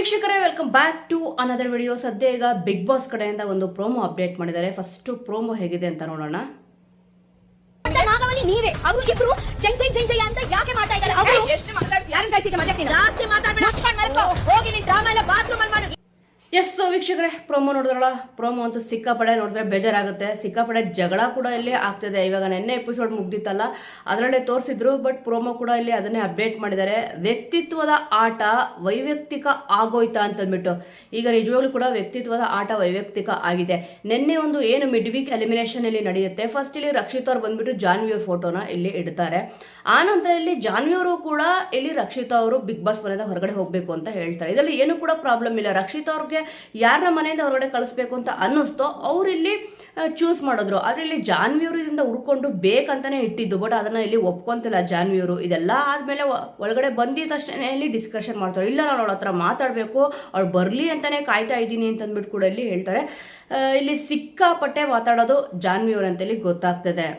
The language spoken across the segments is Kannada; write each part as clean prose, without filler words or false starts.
ವೀಕ್ಷಕರೇ, welcome back to another video. ಸದ್ಯ ಈಗ ಬಿಗ್ ಬಾಸ್ ಕಡೆಯಿಂದ ಒಂದು ಪ್ರೋಮೋ ಅಪ್ಡೇಟ್ ಮಾಡಿದ್ದಾರೆ. ಫಸ್ಟ್ ಪ್ರೋಮೋ ಹೇಗಿದೆ ಅಂತ ನೋಡೋಣ. ನೀವೇ ಅವ್ರಿಗಿಬ್ರು ಅಂತ ಯಾಕೆ ಮಾಡ್ತಾ ಇದ್ದಾರೆ? ಅವರು ಎಷ್ಟು ಮಾತಾಡ್ತೀರಾ? ಜಾಸ್ತಿ ಮಾತಾಡ್ಬೇಡ, ಹೋಗಿ ನಿನ್ ಡ್ರಾಮಾ ಎಲ್ಲ ಬಾತ್ರೂಮ್ ಅಲ್ಲಿ ಮಾಡು. ಎಸ್ ವೀಕ್ಷಕರೇ, ಪ್ರೋಮೋ ನೋಡಿದ್ರಲ್ಲ. ಪ್ರೋಮೋ ಅಂತೂ ಸಿಕ್ಕಾಪಡೆ ನೋಡಿದ್ರೆ ಬೇಜಾರಾಗುತ್ತೆ. ಸಿಕ್ಕಾಪಡೆ ಜಗಳ ಕೂಡ ಇಲ್ಲಿ ಆಗ್ತಿದೆ. ಇವಾಗ ನೆನ್ನೆ ಎಪಿಸೋಡ್ ಮುಗ್ದಿತ್ತಲ್ಲ, ಅದರಲ್ಲೇ ತೋರಿಸಿದ್ರು. ಬಟ್ ಪ್ರೋಮೋ ಕೂಡ ಇಲ್ಲಿ ಅದನ್ನೇ ಅಪ್ಡೇಟ್ ಮಾಡಿದ್ದಾರೆ. ವ್ಯಕ್ತಿತ್ವದ ಆಟ ವೈಯಕ್ತಿಕ ಆಗೋಯ್ತಾ ಅಂತಂದ್ಬಿಟ್ಟು. ಈಗ ನಿಜವಾಗ್ಲೂ ಕೂಡ ವ್ಯಕ್ತಿತ್ವದ ಆಟ ವೈಯಕ್ತಿಕ ಆಗಿದೆ. ನಿನ್ನೆ ಒಂದು ಏನು ಮಿಡ್ ವೀಕ್ ಎಲಿಮಿನೇಷನ್ ಇಲ್ಲಿ ನಡೆಯುತ್ತೆ. ಫಸ್ಟ್ ಇಲ್ಲಿ ರಕ್ಷಿತ್ ಅವ್ರು ಬಂದ್ಬಿಟ್ಟು ಜಾನ್ವಿ ಅವ್ರ ಫೋಟೋನ ಇಲ್ಲಿ ಇಡ್ತಾರೆ. ಆ ನಂತರ ಇಲ್ಲಿ ಜಾನ್ವಿ ಅವರು ಕೂಡ ಇಲ್ಲಿ ರಕ್ಷಿತಾ ಅವರು ಬಿಗ್ ಬಾಸ್ ಮನೆಯಿಂದ ಹೊರಗಡೆ ಹೋಗ್ಬೇಕು ಅಂತ ಹೇಳ್ತಾರೆ. ಇದರಲ್ಲಿ ಏನು ಕೂಡ ಪ್ರಾಬ್ಲಮ್ ಇಲ್ಲ. ರಕ್ಷಿತ್ ಅವ್ರಿಗೆ ಯಾರನ್ನ ಮನೆಯಿಂದ ಹೊರಗಡೆ ಕಳಿಸ್ಬೇಕು ಅಂತ ಅನ್ನಿಸ್ತೋ ಅವ್ರು ಇಲ್ಲಿ ಚೂಸ್ ಮಾಡಿದ್ರು. ಆದ್ರೆ ಇಲ್ಲಿ ಜಾನ್ವಿಯವರು ಇದರಿಂದ ಹುಡ್ಕೊಂಡು ಬೇಕಂತಾನೆ ಇಟ್ಟಿದ್ದು. ಬಟ್ ಅದನ್ನ ಇಲ್ಲಿ ಒಪ್ಕೊಂತಿಲ್ಲ ಜಾನ್ವಿಯವರು. ಇದೆಲ್ಲ ಆದ್ಮೇಲೆ ಒಳಗಡೆ ಬಂದಿದ ತಕ್ಷಣ ಇಲ್ಲಿ ಡಿಸ್ಕಷನ್ ಮಾಡ್ತಾರೆ. ಇಲ್ಲ, ನಾನು ಅವಳ ಹತ್ರ ಮಾತಾಡಬೇಕು, ಅವಳು ಬರಲಿ ಅಂತಾನೆ ಕಾಯ್ತಾ ಇದ್ದೀನಿ ಅಂತಂದ್ಬಿಟ್ಟು ಕೂಡ ಇಲ್ಲಿ ಹೇಳ್ತಾರೆ. ಇಲ್ಲಿ ಸಿಕ್ಕಾಪಟ್ಟೆ ಮಾತಾಡೋದು ಜಾನ್ವಿಯವರು ಅಂತೇಳಿ ಗೊತ್ತಾಗ್ತದೆ.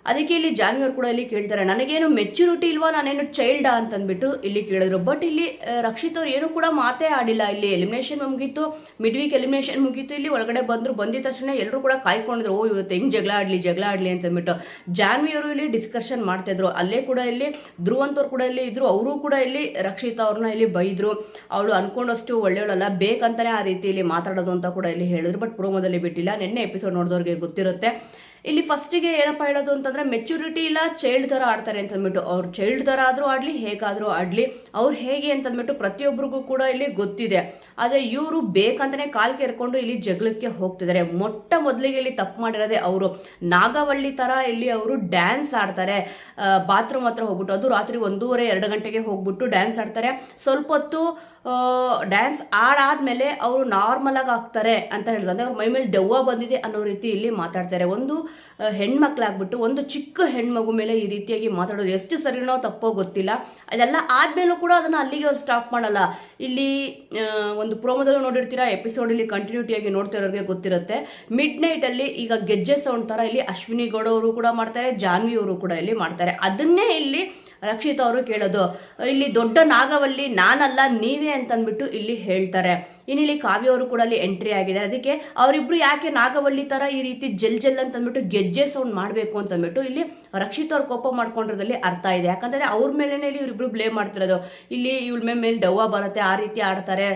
ಅದಕ್ಕೆ ಇಲ್ಲಿ ಜಾನ್ವಿ ಅವ್ರು ಕೂಡ ಇಲ್ಲಿ ಕೇಳ್ತಾರೆ, ನನಗೇನು ಮೆಚ್ಯೂರಿಟಿ ಇಲ್ವಾ, ನಾನೇನು ಚೈಲ್ಡಾ ಅಂತಂದ್ಬಿಟ್ಟು ಇಲ್ಲಿ ಕೇಳಿದ್ರು. ಬಟ್ ಇಲ್ಲಿ ರಕ್ಷಿತ್ ಅವ್ರು ಏನು ಕೂಡ ಮಾತೇ ಆಡಿಲ್ಲ. ಇಲ್ಲಿ ಎಲಿಮಿನೇಷನ್ ಮುಗೀತು, ಮಿಡ್ ವೀಕ್ ಎಲಿಮಿನೇಷನ್ ಮುಗೀತು. ಇಲ್ಲಿ ಒಳಗಡೆ ಬಂದಿದ ತಕ್ಷಣ ಎಲ್ಲರೂ ಕೂಡ ಕಾಯ್ಕೊಂಡಿದ್ರು, ಓ ಇವತ್ತು ಹೆಂಗ್ ಜಗಳ ಆಡ್ಲಿ ಅಂತಂದ್ಬಿಟ್ಟು. ಜಾನ್ವಿ ಅವರು ಇಲ್ಲಿ ಡಿಸ್ಕಷನ್ ಮಾಡ್ತಿದ್ರು. ಅಲ್ಲೇ ಕೂಡ ಇಲ್ಲಿ ಧ್ರುವಂತವ್ರು ಕೂಡ ಇಲ್ಲಿ ಇದ್ರು. ಅವರು ಕೂಡ ಇಲ್ಲಿ ರಕ್ಷಿತ್ ಅವ್ರನ್ನ ಇಲ್ಲಿ ಬೈದ್ರು. ಅವಳು ಅನ್ಕೊಂಡಷ್ಟು ಒಳ್ಳೆಯವಳಲ್ಲ, ಬೇಕಂತಾನೆ ಆ ರೀತಿಯಲ್ಲಿ ಮಾತಾಡೋದು ಅಂತ ಕೂಡ ಇಲ್ಲಿ ಹೇಳಿದ್ರು. ಬಟ್ ಪ್ರೋಮೋದಲ್ಲಿ ಬಿಟ್ಟಿಲ್ಲ. ನಿನ್ನೆ ಎಪಿಸೋಡ್ ನೋಡಿದವ್ರಿಗೆ ಗೊತ್ತಿರುತ್ತೆ. ಇಲ್ಲಿ ಫಸ್ಟಿಗೆ ಏನಪ್ಪ ಹೇಳೋದು ಅಂತಂದ್ರೆ, ಮೆಚುರಿಟಿ ಇಲ್ಲ, ಚೈಲ್ಡ್ ತರ ಆಡ್ತಾರೆ ಅಂತಂದ್ಬಿಟ್ಟು. ಅವ್ರು ಚೈಲ್ಡ್ ತರ ಆದ್ರೂ ಆಡ್ಲಿ, ಹೇಗಾದ್ರೂ ಆಡ್ಲಿ, ಅವ್ರು ಹೇಗೆ ಅಂತಂದ್ಬಿಟ್ಟು ಪ್ರತಿಯೊಬ್ಬರಿಗೂ ಕೂಡ ಇಲ್ಲಿ ಗೊತ್ತಿದೆ. ಆದ್ರೆ ಇವರು ಬೇಕಂತಾನೆ ಕಾಲ್ ಕೆರ್ಕೊಂಡು ಇಲ್ಲಿ ಜಗಳಕ್ಕೆ ಹೋಗ್ತಿದ್ದಾರೆ. ಮೊಟ್ಟ ಮೊದಲಿಗೆ ಇಲ್ಲಿ ತಪ್ಪು ಮಾಡಿರೋದೆ ಅವರು. ನಾಗವಳ್ಳಿ ತರ ಇಲ್ಲಿ ಅವರು ಡ್ಯಾನ್ಸ್ ಆಡ್ತಾರೆ. ಬಾತ್ರೂಮ್ ಹತ್ರ ಹೋಗ್ಬಿಟ್ಟು, ಅದು ರಾತ್ರಿ 1:30-2 ಗಂಟೆಗೆ ಹೋಗ್ಬಿಟ್ಟು ಡ್ಯಾನ್ಸ್ ಆಡ್ತಾರೆ. ಸ್ವಲ್ಪ ಹೊತ್ತು ಡ್ಯಾನ್ಸ್ ಆಡಾದ್ಮೇಲೆ ಅವರು ನಾರ್ಮಲ್ ಆಗಿ ಆಗ್ತಾರೆ ಅಂತ ಹೇಳಿದ್ರು. ಅಂದ್ರೆ ಅವ್ರ ಮೈ ಮೇಲೆ ದೆವ್ವ ಬಂದಿದೆ ಅನ್ನೋ ರೀತಿ ಇಲ್ಲಿ ಮಾತಾಡ್ತಾರೆ. ಒಂದು ಹೆಣ್ಮಕ್ಳಾಗ್ಬಿಟ್ಟು ಒಂದು ಚಿಕ್ಕ ಹೆಣ್ಮಗು ಮೇಲೆ ಈ ರೀತಿಯಾಗಿ ಮಾತಾಡೋದು ಎಷ್ಟು ಸರಿನೋ ತಪ್ಪೋ ಗೊತ್ತಿಲ್ಲ. ಅದೆಲ್ಲ ಆದ್ಮೇಲೂ ಕೂಡ ಅದನ್ನ ಅಲ್ಲಿಗೆ ಅವ್ರು ಸ್ಟಾಪ್ ಮಾಡಲ್ಲ. ಇಲ್ಲಿ ಒಂದು ಪ್ರೋಮೋದಲ್ಲೂ ನೋಡಿರ್ತೀರಾ, ಎಪಿಸೋಡ್ ಇಲ್ಲಿ ಕಂಟಿನ್ಯೂಟಿಯಾಗಿ ನೋಡ್ತಿರೋರಿಗೆ ಗೊತ್ತಿರುತ್ತೆ. ಮಿಡ್ ನೈಟ್ ಅಲ್ಲಿ ಈಗ ಗೆಜ್ಜೆ ಸೌಂಡ್ ತರ ಇಲ್ಲಿ ಅಶ್ವಿನಿ ಗೌಡ ಅವರು ಕೂಡ ಮಾಡ್ತಾರೆ, ಜಾನ್ವಿ ಅವರು ಕೂಡ ಇಲ್ಲಿ ಮಾಡ್ತಾರೆ. ಅದನ್ನೇ ಇಲ್ಲಿ ರಕ್ಷಿತ್ ಅವರು ಕೇಳೋದು, ಇಲ್ಲಿ ದೊಡ್ಡ ನಾಗವಲ್ಲಿ ನಾನಲ್ಲ ನೀವೇ ಅಂತಂದ್ಬಿಟ್ಟು ಇಲ್ಲಿ ಹೇಳ್ತಾರೆ. ಇಲ್ಲಿ ಕಾವ್ಯ ಅವರು ಕೂಡ ಅಲ್ಲಿ ಎಂಟ್ರಿ ಆಗಿದ್ದಾರೆ. ಅದಕ್ಕೆ ಅವರಿಬ್ರು ಯಾಕೆ ನಾಗವಳ್ಳಿ ತರ ಈ ರೀತಿ ಜೆಲ್ ಅಂತಂದ್ಬಿಟ್ಟು ಗೆಜ್ಜೆ ಸೌಂಡ್ ಮಾಡಬೇಕು ಅಂತಂದ್ಬಿಟ್ಟು ಇಲ್ಲಿ ರಕ್ಷಿತ್ ಅವ್ರ ಕೋಪ ಮಾಡ್ಕೊಂಡಿರೋದ್ರಲ್ಲಿ ಅರ್ಥ ಇದೆ. ಯಾಕಂದ್ರೆ ಅವ್ರ ಮೇಲೆನೆ ಇಲ್ಲಿ ಇವರಿಬ್ರು ಬ್ಲೇಮ್ ಮಾಡ್ತಿರೋದು. ಇಲ್ಲಿ ಇವಳ ಮೇಲೆ ದೆವ್ವ ಬರುತ್ತೆ, ಆ ರೀತಿ ಆಡ್ತಾರೆ,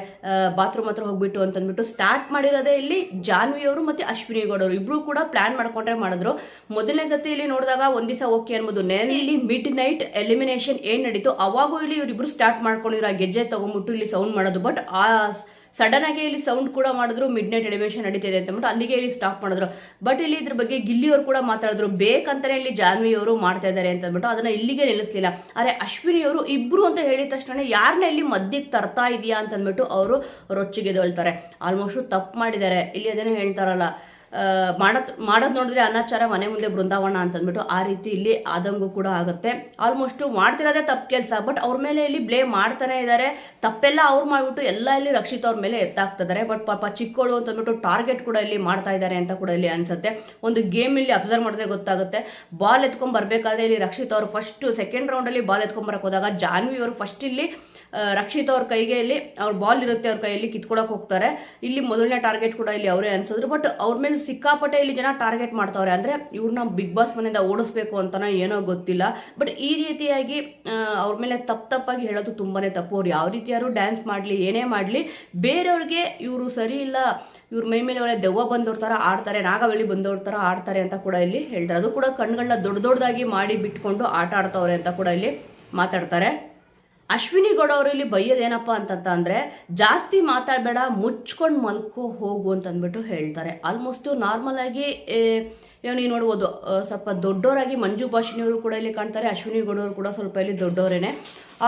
ಬಾತ್ರೂಮ್ ಹತ್ರ ಹೋಗ್ಬಿಟ್ಟು ಅಂತಂದ್ಬಿಟ್ಟು ಸ್ಟಾರ್ಟ್ ಮಾಡಿರೋದೇ ಇಲ್ಲಿ ಜಾನ್ವಿ ಅವರು ಮತ್ತೆ ಅಶ್ವಿನಿ ಗೌಡ ಅವರು ಇಬ್ರು ಕೂಡ ಪ್ಲಾನ್ ಮಾಡ್ಕೊಂಡ್ರೆ ಮಾಡಿದ್ರು. ಮೊದಲನೇ ಸತಿ ಇಲ್ಲಿ ನೋಡಿದಾಗ ಒಂದ್ ದಿವಸ ಓಕೆ ಅನ್ಬೋದು. ಇಲ್ಲಿ ಮಿಡ್ ನೈಟ್ ಎಲಿಮಿನೇಷನ್ ಏನ್ ನಡೀತು ಅವಾಗೂ ಇಲ್ಲಿ ಇವರಿಬ್ರು ಸ್ಟಾರ್ಟ್ ಮಾಡ್ಕೊಂಡಿದ್ರು ಆ ಗೆಜ್ಜೆ ತಗೊಂಡ್ಬಿಟ್ಟು ಇಲ್ಲಿ ಸೌಂಡ್ ಮಾಡೋದು. ಬಟ್ ಆ ಸಡನ್ ಆಗಿ ಇಲ್ಲಿ ಸೌಂಡ್ ಕೂಡ ಮಾಡಿದ್ರು, ಮಿಡ್ ನೈಟ್ ಎಲಿಮಿನೇಷನ್ ನಡೀತಿದೆ ಅಂತಂದ್ಬಿಟ್ಟು ಅಲ್ಲಿಗೆ ಇಲ್ಲಿ ಸ್ಟಾಪ್ ಮಾಡಿದ್ರು. ಬಟ್ ಇಲ್ಲಿ ಇದ್ರ ಬಗ್ಗೆ ಗಿಲ್ಲಿಯವರು ಕೂಡ ಮಾತಾಡಿದ್ರು, ಬೇಕಂತಾನೆ ಇಲ್ಲಿ ಜಾನ್ವಿ ಅವರು ಮಾಡ್ತಾ ಇದ್ದಾರೆ ಅಂತಂದ್ಬಿಟ್ಟು ಅದನ್ನ ಇಲ್ಲಿಗೆ ನಿಲ್ಲಿಸ್ಲಿಲ್ಲ. ಆದ್ರೆ ಅಶ್ವಿನಿ ಅವರು ಇಬ್ರು ಅಂತ ಹೇಳಿದ ತಕ್ಷಣ ಯಾರನ್ನ ಇಲ್ಲಿ ಮಧ್ಯಕ್ಕೆ ತರ್ತಾ ಇದೆಯಾ ಅಂತಂದ್ಬಿಟ್ಟು ಅವರು ರೊಚ್ಚಿಗೆದೊಳ್ತಾರೆ. ಆಲ್ಮೋಸ್ಟ್ ತಪ್ಪು ಮಾಡಿದ್ದಾರೆ. ಇಲ್ಲಿ ಅದನ್ನೇ ಹೇಳ್ತಾರಲ್ಲ, ಮಾಡೋದು ನೋಡಿದ್ರೆ ಅನಾಚಾರ, ಮನೆ ಮುಂದೆ ಬೃಂದಾವನ ಅಂತಂದ್ಬಿಟ್ಟು ಆ ರೀತಿ ಇಲ್ಲಿ ಆದಂಗೂ ಕೂಡ ಆಗುತ್ತೆ. ಆಲ್ಮೋಸ್ಟ್ ಮಾಡ್ತಿರೋದೇ ತಪ್ಪು ಕೆಲಸ. ಬಟ್ ಅವ್ರ ಮೇಲೆ ಇಲ್ಲಿ ಬ್ಲೇಮ್ ಮಾಡ್ತಾನೆ ಇದ್ದಾರೆ. ತಪ್ಪೆಲ್ಲ ಅವ್ರು ಮಾಡ್ಬಿಟ್ಟು ಎಲ್ಲ ಇಲ್ಲಿ ರಕ್ಷಿತ್ ಅವ್ರ ಮೇಲೆ ಎತ್ತಾಗ್ತಿದ್ದಾರೆ. ಬಟ್ ಪಾಪ ಚಿಕ್ಕೋಳು ಅಂತಂದ್ಬಿಟ್ಟು ಟಾರ್ಗೆಟ್ ಕೂಡ ಇಲ್ಲಿ ಮಾಡ್ತಾ ಇದ್ದಾರೆ ಅಂತ ಕೂಡ ಇಲ್ಲಿ ಅನ್ಸುತ್ತೆ. ಒಂದು ಗೇಮ್ ಇಲ್ಲಿ ಅಬ್ಸರ್ವ್ ಮಾಡಿದ್ರೆ ಗೊತ್ತಾಗುತ್ತೆ. ಬಾಲ್ ಎತ್ಕೊಂಡ್ ಬರ್ಬೇಕಾದ್ರೆ ಇಲ್ಲಿ ರಕ್ಷಿತ್ ಅವರು ಫಸ್ಟ್ ಸೆಕೆಂಡ್ ರೌಂಡ್ ಅಲ್ಲಿ ಬಾಲ್ ಎತ್ಕೊಂಡ್ ಬರಕ್ ಹೋದಾಗ ಜಾನ್ವಿ ಅವರು ಫಸ್ಟ್ ಇಲ್ಲಿ ರಕ್ಷಿತ್ ಅವ್ರ ಕೈಗೆ ಇಲ್ಲಿ ಅವ್ರ ಬಾಲ್ ಇರುತ್ತೆ, ಅವ್ರ ಕೈಯಲ್ಲಿ ಕಿತ್ಕೊಳಕ್ ಹೋಗ್ತಾರೆ. ಇಲ್ಲಿ ಮೊದಲನೇ ಟಾರ್ಗೆಟ್ ಕೂಡ ಇಲ್ಲಿ ಅವರೇ ಅನ್ಸಿದ್ರು. ಬಟ್ ಅವ್ರ ಮೇಲೆ ಸಿಕ್ಕಾಪಟ್ಟೆ ಇಲ್ಲಿ ಜನ ಟಾರ್ಗೆಟ್ ಮಾಡ್ತಾವ್ರೆ. ಅಂದ್ರೆ ಇವ್ರನ್ನ ಬಿಗ್ ಬಾಸ್ ಮನೆಯಿಂದ ಓಡಿಸ್ಬೇಕು ಅಂತನೋ ಏನೋ ಗೊತ್ತಿಲ್ಲ. ಬಟ್ ಈ ರೀತಿಯಾಗಿ ಅವ್ರ ಮೇಲೆ ತಪ್ಪಾಗಿ ಹೇಳೋದು ತುಂಬಾನೇ ತಪ್ಪು. ಅವ್ರು ಯಾವ ರೀತಿಯಾರು ಡ್ಯಾನ್ಸ್ ಮಾಡ್ಲಿ, ಏನೇ ಮಾಡ್ಲಿ, ಬೇರೆಯವ್ರಿಗೆ ಇವರು ಸರಿ ಇಲ್ಲ, ಇವ್ರ ಮೈ ಮೇಲೆ ಒಳ್ಳೆ ದೆವ್ವ ಬಂದವ್ರ ತರ ಆಡ್ತಾರೆ, ನಾಗವಳ್ಳಿ ಬಂದವ್ರ ತರ ಆಡ್ತಾರೆ ಅಂತ ಕೂಡ ಇಲ್ಲಿ ಹೇಳ್ತಾರೆ. ಅದು ಕೂಡ ಕಣ್ಗಳನ್ನ ದೊಡ್ಡದಾಗಿ ಮಾಡಿ ಬಿಟ್ಕೊಂಡು ಆಟ ಆಡ್ತವ್ರೆ ಅಂತ ಕೂಡ ಇಲ್ಲಿ ಮಾತಾಡ್ತಾರೆ. ಅಶ್ವಿನಿ ಗೌಡ ಅವರು ಇಲ್ಲಿ ಬೈಯೋದೇನಪ್ಪ ಅಂತಂದ್ರೆ, ಜಾಸ್ತಿ ಮಾತಾಡಬೇಡ, ಮುಚ್ಕೊಂಡು ಮಲ್ಕೋ ಹೋಗು ಅಂತಂದ್ಬಿಟ್ಟು ಹೇಳ್ತಾರೆ. ಆಲ್ಮೋಸ್ಟ್ ನಾರ್ಮಲ್ ಆಗಿ ನೀವು ನೋಡ್ಬೋದು, ಸ್ವಲ್ಪ ದೊಡ್ಡವರಾಗಿ ಮಂಜು ಭಾಷಿನಿಯವರು ಕೂಡ ಇಲ್ಲಿ ಕಾಣ್ತಾರೆ. ಅಶ್ವಿನಿ ಗೌಡ ಅವರು ಕೂಡ ಸ್ವಲ್ಪ ಇಲ್ಲಿ ದೊಡ್ಡವರೇನೆ.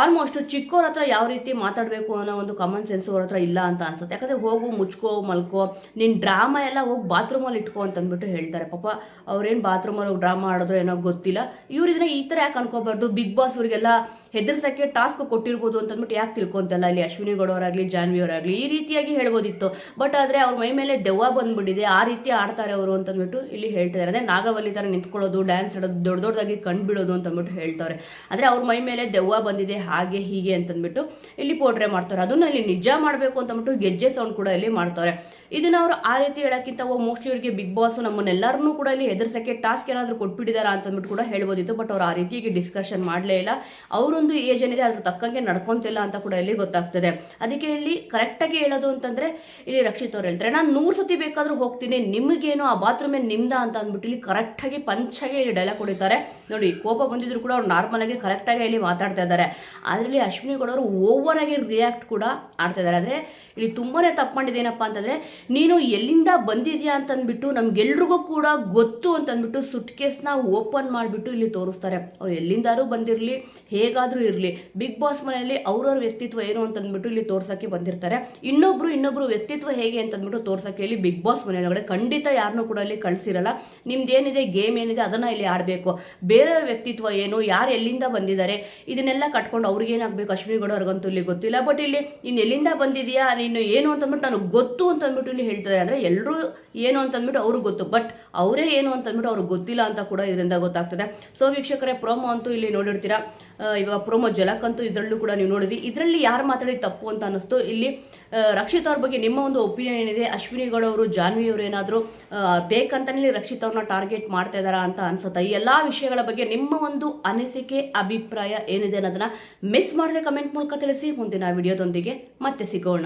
ಆಲ್ಮೋಸ್ಟ್ ಚಿಕ್ಕವ್ರ ಹತ್ರ ಯಾವ ರೀತಿ ಮಾತಾಡಬೇಕು ಅನ್ನೋ ಒಂದು ಕಾಮನ್ ಸೆನ್ಸ್ ಅವ್ರ ಹತ್ರ ಇಲ್ಲ ಅಂತ ಅನ್ಸುತ್ತೆ. ಯಾಕಂದ್ರೆ ಹೋಗು, ಮುಚ್ಕೋ, ಮಲ್ಕೋ, ನಿನ್ನ ಡ್ರಾಮಾ ಎಲ್ಲ ಹೋಗಿ ಬಾತ್ರೂಮಲ್ಲಿ ಇಟ್ಕೋ ಅಂತಂದ್ಬಿಟ್ಟು ಹೇಳ್ತಾರೆ. ಪಾಪ ಅವ್ರೇನು ಬಾತ್ರೂಮಲ್ಲಿ ಹೋಗಿ ಡ್ರಾಮಾ ಆಡಿದ್ರು ಏನೋ ಗೊತ್ತಿಲ್ಲ. ಇವ್ರು ಇದನ್ನ ಈ ಥರ ಯಾಕೆ ಅನ್ಕೋಬಾರ್ದು, ಬಿಗ್ ಬಾಸ್ ಅವ್ರಿಗೆಲ್ಲ ಹೆದರ್ಸಕ್ಕೆ ಟಾಸ್ಕ್ ಕೊಟ್ಟಿರ್ಬೋದು ಅಂತಂದ್ಬಿಟ್ಟು ಯಾಕೆ ತಿಳ್ಕೊಂತಲ್ಲ ಇಲ್ಲಿ ಅಶ್ವಿನಿ ಗೌಡ ಅವರಾಗ್ಲಿ ಜಾನ್ವಿ ಅವರಾಗ್ಲಿ ಈ ರೀತಿಯಾಗಿ ಹೇಳ್ಬೋದಿತ್ತು. ಬಟ್ ಆದ್ರೆ ಅವ್ರ ಮೈ ಮೇಲೆ ದೆವ್ವ ಬಂದ್ಬಿಟ್ಟಿದೆ, ಆ ರೀತಿ ಆಡ್ತಾರೆ ಅವರು ಅಂತಂದ್ಬಿಟ್ಟು ಇಲ್ಲಿ ಹೇಳ್ತಿದ್ದಾರೆ. ಅಂದ್ರೆ ನಾಗವಲ್ಲಿ ತರ ನಿಂತ್ಕೊಳ್ಳೋದು, ಡ್ಯಾನ್ಸ್ ಆಡೋದು, ದೊಡ್ಡದಾಗಿ ಕಂಡು ಬಿಡೋದು ಅಂತಂದ್ಬಿಟ್ಟು ಹೇಳ್ತಾರೆ. ಅಂದ್ರೆ ಅವ್ರ ಮೈ ಮೇಲೆ ದೆವ್ವ ಬಂದಿದೆ, ಹಾಗೆ ಹೀಗೆ ಅಂತಂದ್ಬಿಟ್ಟು ಇಲ್ಲಿ ಪೋರ್ಟ್ರೆ ಮಾಡ್ತಾರೆ. ಅದನ್ನ ಇಲ್ಲಿ ನಿಜ ಮಾಡಬೇಕು ಅಂತಂದ್ಬಿಟ್ಟು ಗೆಜ್ಜೆ ಸೌಂಡ್ ಕೂಡ ಇಲ್ಲಿ ಮಾಡ್ತಾರೆ. ಇದನ್ನ ಅವರು ಆ ರೀತಿ ಹೇಳಕ್ಕಿಂತ ಮೋಸ್ಟ್ಲಿ ಇವರಿಗೆ ಬಿಗ್ ಬಾಸ್ ನಮ್ಮನ್ನೆಲ್ಲರನ್ನೂ ಕೂಡ ಇಲ್ಲಿ ಹೆದರ್ಸಕ್ಕೆ ಟಾಸ್ಕ್ ಏನಾದರೂ ಕೊಟ್ಬಿಟ್ಟಿದಾರ ಅಂತಂದ್ಬಿಟ್ಟು ಕೂಡ ಹೇಳ್ಬೋದಿತ್ತು. ಬಟ್ ಅವ್ರು ಆ ರೀತಿಗೆ ಡಿಸ್ಕಷನ್ ಮಾಡಲೇ ಇಲ್ಲ. ಅವರೊಂದು ಏಜ್ ಏನಿದೆ ಅದ್ರ ತಕ್ಕಂಗೆ ನಡ್ಕೊಂತಿಲ್ಲ ಅಂತ ಕೂಡ ಇಲ್ಲಿ ಗೊತ್ತಾಗ್ತದೆ. ಅದಕ್ಕೆ ಇಲ್ಲಿ ಕರೆಕ್ಟಾಗಿ ಹೇಳೋದು ಅಂತಂದ್ರೆ ಇಲ್ಲಿ ರಕ್ಷಿತ್ ಅವ್ರು ಹೇಳ್ತಾರೆ, ನಾನು 100 ಸತಿ ಬೇಕಾದ್ರೂ ಹೋಗ್ತೀನಿ, ನಿಮಗೇನು ಆ ಬಾತ್ರೂಮ್ ಏನು ನಿಮ್ದ ಅಂತ ಅಂದ್ಬಿಟ್ಟು ಇಲ್ಲಿ ಕರೆಕ್ಟಾಗಿ ಪಂಚಾಗಿ ಇಲ್ಲಿ ಡೈಲಾಗ್ ಕೊಡಿತಾರೆ ನೋಡಿ. ಕೋಪ ಬಂದಿದ್ರು ಕೂಡ ಅವ್ರು ನಾರ್ಮಲ್ ಆಗಿ ಕರೆಕ್ಟಾಗಿ ಇಲ್ಲಿ ಮಾತಾಡ್ತಾ ಇದ್ದಾರೆ. ಅದರಲ್ಲಿ ಅಶ್ವಿನಿ ಗೌಡ ಅವರು ಓವರ್ ಆಗಿ ರಿಯಾಕ್ಟ್ ಕೂಡ ಆಡ್ತಾ ಇದ್ದಾರೆ. ಆದರೆ ಇಲ್ಲಿ ತುಂಬಾನೇ ತಪ್ಪು ಮಾಡಿದೇನಪ್ಪ ಅಂತಂದ್ರೆ, ನೀನು ಎಲ್ಲಿಂದ ಬಂದಿದ್ಯಾ ಅಂತಂದ್ಬಿಟ್ಟು ನಮ್ಗೆಲ್ರಿಗೂ ಕೂಡ ಗೊತ್ತು ಅಂತಂದ್ಬಿಟ್ಟು ಸುಟ್ಕೇಸ್ನ ಓಪನ್ ಮಾಡಿಬಿಟ್ಟು ಇಲ್ಲಿ ತೋರಿಸ್ತಾರೆ. ಅವ್ರು ಎಲ್ಲಿಂದಾದ್ರೂ ಬಂದಿರಲಿ, ಹೇಗಾದ್ರೂ ಇರಲಿ, ಬಿಗ್ ಬಾಸ್ ಮನೆಯಲ್ಲಿ ಅವ್ರವ್ರ ವ್ಯಕ್ತಿತ್ವ ಏನು ಅಂತಂದ್ಬಿಟ್ಟು ಇಲ್ಲಿ ತೋರ್ಸಕ್ಕೆ ಬಂದಿರ್ತಾರೆ. ಇನ್ನೊಬ್ರು ವ್ಯಕ್ತಿತ್ವ ಹೇಗೆ ಅಂತಂದ್ಬಿಟ್ಟು ತೋರ್ಸಕ್ಕೆ ಇಲ್ಲಿ ಬಿಗ್ ಬಾಸ್ ಮನೆಯೊಳಗಡೆ ಖಂಡಿತ ಯಾರನ್ನೂ ಕೂಡ ಇಲ್ಲಿ ಕಳಿಸಿರಲ್ಲ. ನಿಮ್ದೇನಿದೆ ಗೇಮ್ ಏನಿದೆ ಅದನ್ನ ಇಲ್ಲಿ ಆಡಬೇಕು. ಬೇರೆಯವ್ರ ವ್ಯಕ್ತಿತ್ವ ಏನು, ಯಾರು ಎಲ್ಲಿಂದ ಬಂದಿದ್ದಾರೆ ಇದನ್ನೆಲ್ಲ ಕಟ್ಕೊಂಡು ಅವ್ರಿಗೇನಾಗಬೇಕು ಅಶ್ವಿನಿ ಗೌಡ ಅವ್ರಿಗಂತೂ ಇಲ್ಲಿ ಗೊತ್ತಿಲ್ಲ. ಬಟ್ ಇಲ್ಲಿ ಇನ್ನು ಎಲ್ಲಿಂದ ಬಂದಿದ್ಯಾ ನೀನು ಏನು ಅಂತಂದ್ಬಿಟ್ಟು ನನಗೆ ಗೊತ್ತು ಅಂತಂದ್ಬಿಟ್ಟು ಇಲ್ಲಿ ಹೇಳ್ತಾರೆ. ಅಂದರೆ ಎಲ್ಲರೂ ಏನು ಅಂತಂದ್ಬಿಟ್ಟು ಅವ್ರಿಗೆ ಗೊತ್ತು, ಬಟ್ ಅವರೇ ಏನು ಅಂತಂದ್ಬಿಟ್ಟು ಅವ್ರಿಗೆ ಗೊತ್ತಿಲ್ಲ ಅಂತ ಕೂಡ ಇದರಿಂದ ಗೊತ್ತಾಗ್ತದೆ. ಸೊ ವೀಕ್ಷಕರೇ, ಪ್ರೋಮೋ ಅಂತೂ ಇಲ್ಲಿ ನೋಡಿರ್ತೀರಾ. ಇವಾಗ ಪ್ರೋಮೋ ಜಲಕ್ಕಂತೂ ಇದರಲ್ಲೂ ಕೂಡ ನೀವು ನೋಡಿದ್ರಿ. ಇದರಲ್ಲಿ ಯಾರು ಮಾತಾಡಿ ತಪ್ಪು ಅಂತ ಅನ್ನಿಸ್ತು. ಇಲ್ಲಿ ರಕ್ಷಿತ್ ಅವ್ರ ಬಗ್ಗೆ ನಿಮ್ಮ ಒಂದು ಒಪಿನಿಯನ್ ಏನಿದೆ? ಅಶ್ವಿನಿ ಗೌಡ ಅವರು, ಜಾನ್ವಿ ಅವರು ಏನಾದರೂ ಬೇಕಂತಾನೆ ರಕ್ಷಿತ್ ಅವ್ರನ್ನ ಟಾರ್ಗೆಟ್ ಮಾಡ್ತಾ ಇದ್ದಾರಾ ಅಂತ ಅನ್ಸುತ್ತಾ? ಈ ಎಲ್ಲಾ ವಿಷಯಗಳ ಬಗ್ಗೆ ನಿಮ್ಮ ಒಂದು ಅನಿಸಿಕೆ, ಅಭಿಪ್ರಾಯ ಏನಿದೆ ಅನ್ನೋದನ್ನ ಮಿಸ್ ಮಾಡದೆ ಕಮೆಂಟ್ ಮೂಲಕ ತಿಳಿಸಿ. ಮುಂದಿನ ವಿಡಿಯೋದೊಂದಿಗೆ ಮತ್ತೆ ಸಿಗೋಣ.